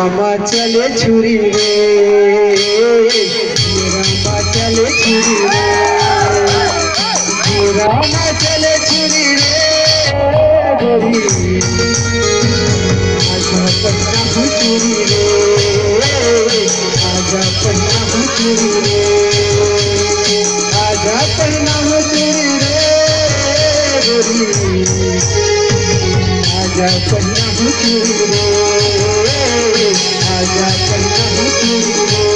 रामा चले छुरी रे, रामा चले छुरी रे, रामा चले छुरी रे गोरी आजा पन्ना हुचुरी रे, आजा पन्ना हुचुरी रे, आजा पन्ना हुचुरी रे गोरी आजा पन्ना हुचुरी रे, आजा पन्ना हुचुरी रे।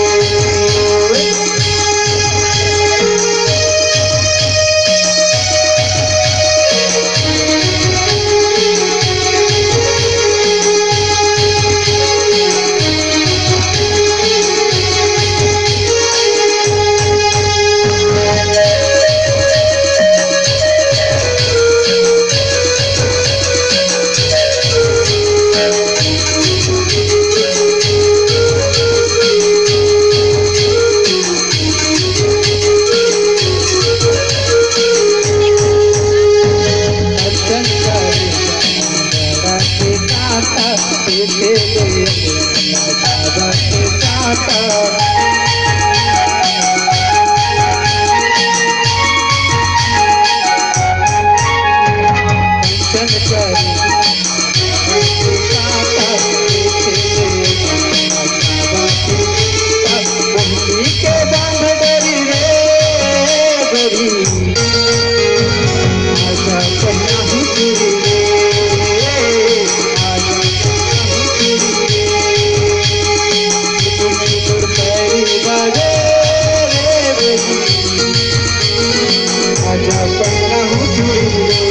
आजा पन्ना हुचुरी रे,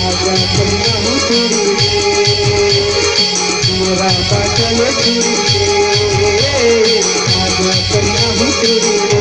आजा पन्ना हुचुरी रे, रामा चले छुरी रे, आजा पन्ना हुचुरी रे।